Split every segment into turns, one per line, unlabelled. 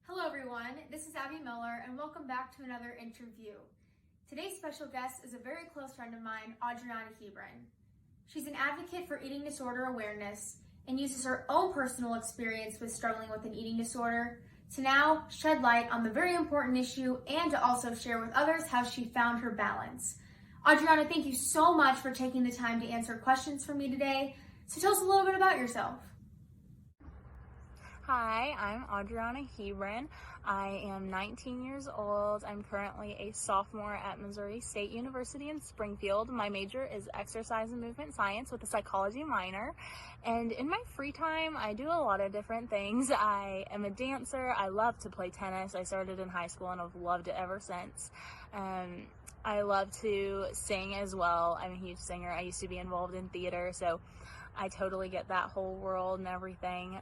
Hello everyone, this is Abbie Mueller and welcome back to another interview. Today's special guest is a very close friend of mine, Audrianna Hebron. She's an advocate for eating disorder awareness and uses her own personal experience with struggling with an eating disorder to now shed light on the very important issue and to also share with others how she found her balance. Audrianna, thank you so much for taking the time to answer questions for me today. So tell us a little bit about yourself.
Hi, I'm Audrianna Hebron. I am 19 years old. I'm currently a sophomore at Missouri State University in Springfield. My major is exercise and movement science with a psychology minor. And in my free time, I do a lot of different things. I am a dancer. I love to play tennis. I started in high school and I've loved it ever since. I love to sing as well. I'm a huge singer. I used to be involved in theater, so I totally get that whole world and everything.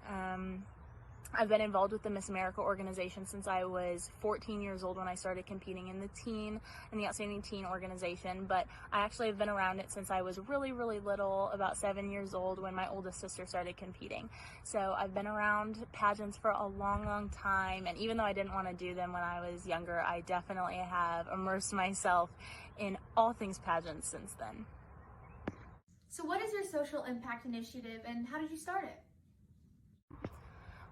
I've been involved with the Miss America organization since I was 14 years old when I started competing in the Outstanding Teen organization, but I actually have been around it since I was really little, about 7 years old when my oldest sister started competing. So I've been around pageants for a long time, and even though I didn't want to do them when I was younger, I definitely have immersed myself in all things pageants since then.
So what is your social impact initiative and how did you start it?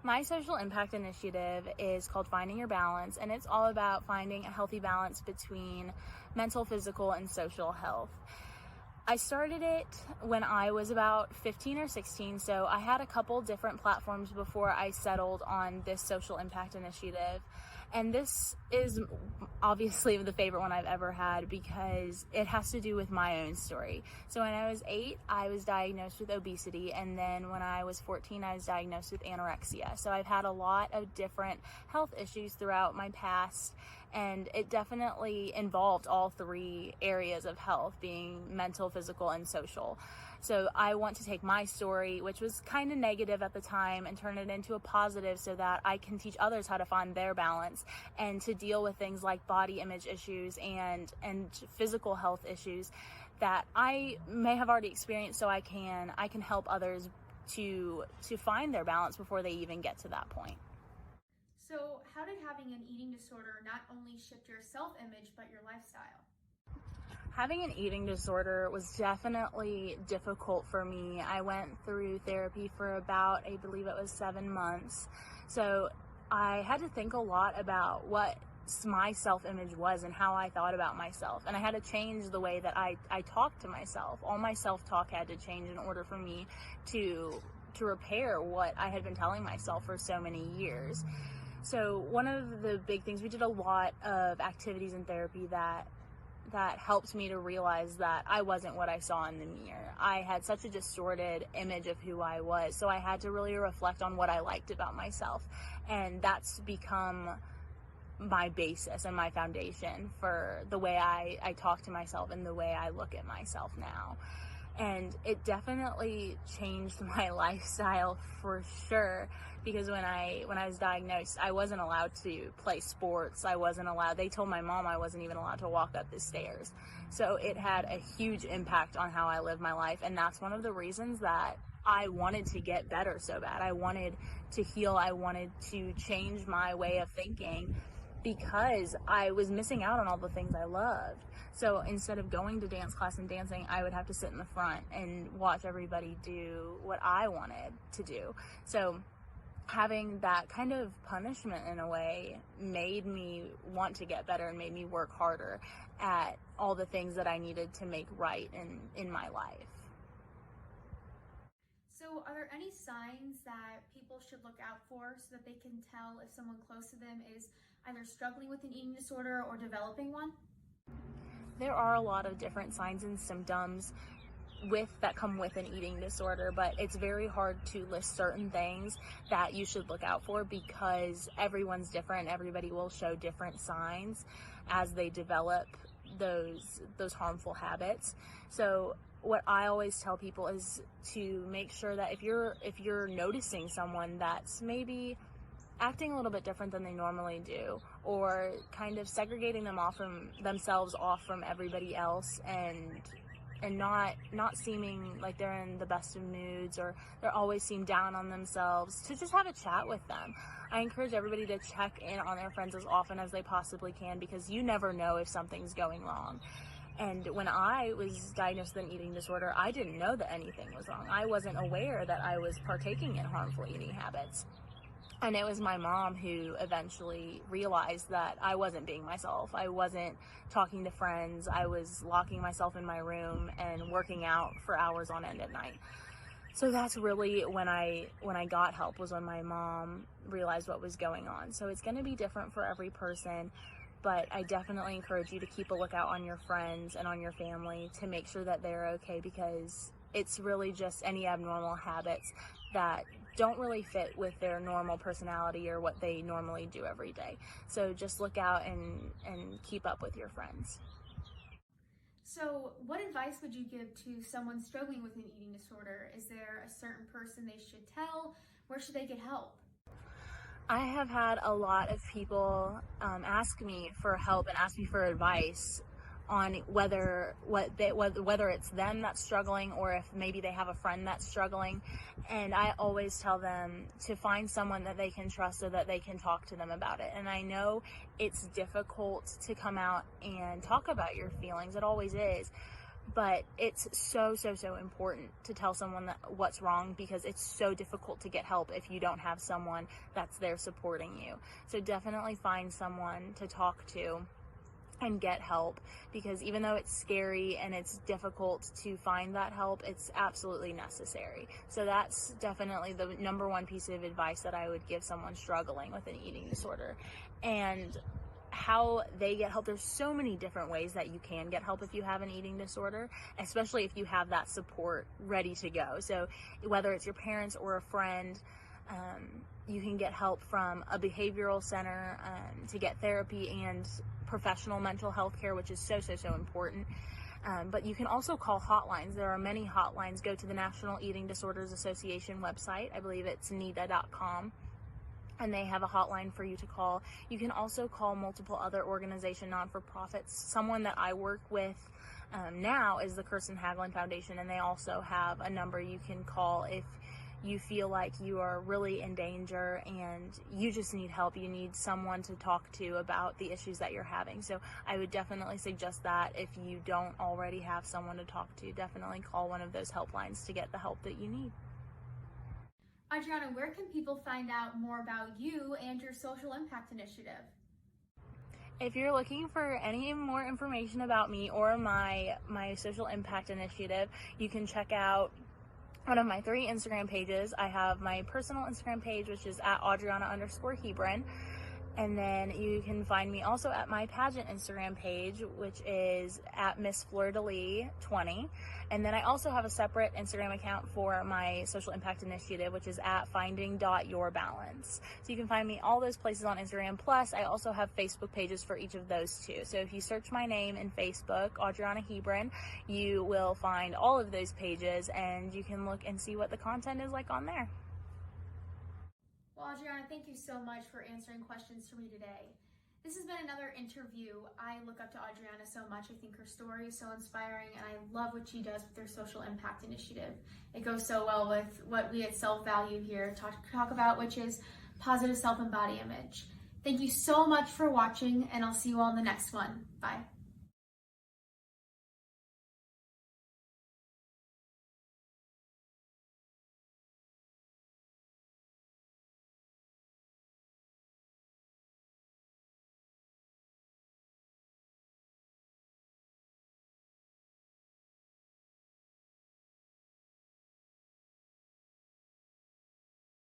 My social impact initiative is called Finding Your Balance, and it's all about finding a healthy balance between mental, physical, and social health. I started it when I was about 15 or 16, so I had a couple different platforms before I settled on this social impact initiative. And this is obviously the favorite one I've ever had because it has to do with my own story. So when I was 8, I was diagnosed with obesity, and then when I was 14, I was diagnosed with anorexia. So I've had a lot of different health issues throughout my past, and it definitely involved all three areas of health, being mental, physical, and social. So I want to take my story, which was kind of negative at the time, and turn it into a positive so that I can teach others how to find their balance and to deal with things like body image issues and physical health issues that I may have already experienced, so I can help others to find their balance before they even get to that point.
So how did having an eating disorder not only shift your self-image, but your lifestyle?
Having an eating disorder was definitely difficult for me. I went through therapy for about, I believe it was 7 months. So I had to think a lot about what my self-image was and how I thought about myself. And I had to change the way that I talked to myself. All my self-talk had to change in order for me to repair what I had been telling myself for so many years. So one of the big things, we did a lot of activities in therapy that helped me to realize that I wasn't what I saw in the mirror. I had such a distorted image of who I was, so I had to really reflect on what I liked about myself. And that's become my basis and my foundation for the way I talk to myself and the way I look at myself now. And it definitely changed my lifestyle for sure, because when I was diagnosed, I wasn't allowed to play sports. They told my mom I wasn't even allowed to walk up the stairs. So it had a huge impact on how I live my life. And that's one of the reasons that I wanted to get better so bad. I wanted to heal. I wanted to change my way of thinking, because I was missing out on all the things I loved. So instead of going to dance class and dancing, I would have to sit in the front and watch everybody do what I wanted to do. So having that kind of punishment in a way made me want to get better and made me work harder at all the things that I needed to make right in my life.
So are there any signs that people should look out for so that they can tell if someone close to them is either struggling with an eating disorder or developing one?
There are a lot of different signs and symptoms that come with an eating disorder, but it's very hard to list certain things that you should look out for because everyone's different. Everybody will show different signs as they develop those harmful habits. So what I always tell people is to make sure that if you're noticing someone that's maybe acting a little bit different than they normally do, or kind of segregating themselves off from everybody else and and not seeming like they're in the best of moods or they always seem down on themselves, to just have a chat with them. I encourage everybody to check in on their friends as often as they possibly can, because you never know if something's going wrong. And when I was diagnosed with an eating disorder, I didn't know that anything was wrong. I wasn't aware that I was partaking in harmful eating habits. And it was my mom who eventually realized that I wasn't being myself. I wasn't talking to friends. I was locking myself in my room and working out for hours on end at night. So that's really when I got help, was when my mom realized what was going on. So it's going to be different for every person, but I definitely encourage you to keep a lookout on your friends and on your family to make sure that they're okay, because it's really just any abnormal habits that don't really fit with their normal personality or what they normally do every day. So just look out and keep up with your friends.
So what advice would you give to someone struggling with an eating disorder? Is there a certain person they should tell? Where should they get help?
I have had a lot of people ask me for help and ask me for advice on whether it's them that's struggling or if maybe they have a friend that's struggling. And I always tell them to find someone that they can trust so that they can talk to them about it. And I know it's difficult to come out and talk about your feelings. It always is. But it's so important to tell someone what's wrong, because it's so difficult to get help if you don't have someone that's there supporting you. So definitely find someone to talk to and get help, because even though it's scary and it's difficult to find that help, it's absolutely necessary. So that's definitely the number one piece of advice that I would give someone struggling with an eating disorder. And how they get help, there's so many different ways that you can get help if you have an eating disorder, especially if you have that support ready to go. So whether it's your parents or a friend, you can get help from a behavioral center to get therapy and professional mental health care, which is so important. But you can also call hotlines. There are many hotlines. Go to the National Eating Disorders Association website. I believe it's NEDA.com. And they have a hotline for you to call. You can also call multiple other organization non-for-profits. Someone that I work with now is the Kirsten Hagelin Foundation, and they also have a number you can call if you feel like you are really in danger and you just need help. You need someone to talk to about the issues that you're having. So I would definitely suggest that if you don't already have someone to talk to, definitely call one of those helplines to get the help that you need.
Audrianna, where can people find out more about you and your social impact initiative?
If you're looking for any more information about me or my social impact initiative, you can check out one of my 3 Instagram pages. I have my personal Instagram page, which is at Audrianna_Hebron. And then you can find me also at my pageant Instagram page, which is at Miss Fleur De Lis 20. And then I also have a separate Instagram account for my social impact initiative, which is at finding.yourbalance. So you can find me all those places on Instagram. Plus, I also have Facebook pages for each of those too. So if you search my name in Facebook, Audrianna Hebron, you will find all of those pages, and you can look and see what the content is like on there.
Well, Audrianna, thank you so much for answering questions for me today. This has been another interview. I look up to Audrianna so much. I think her story is so inspiring, and I love what she does with her social impact initiative. It goes so well with what we at Self-ValYOU here talk about, which is positive self and body image. Thank you so much for watching, and I'll see you all in the next one. Bye.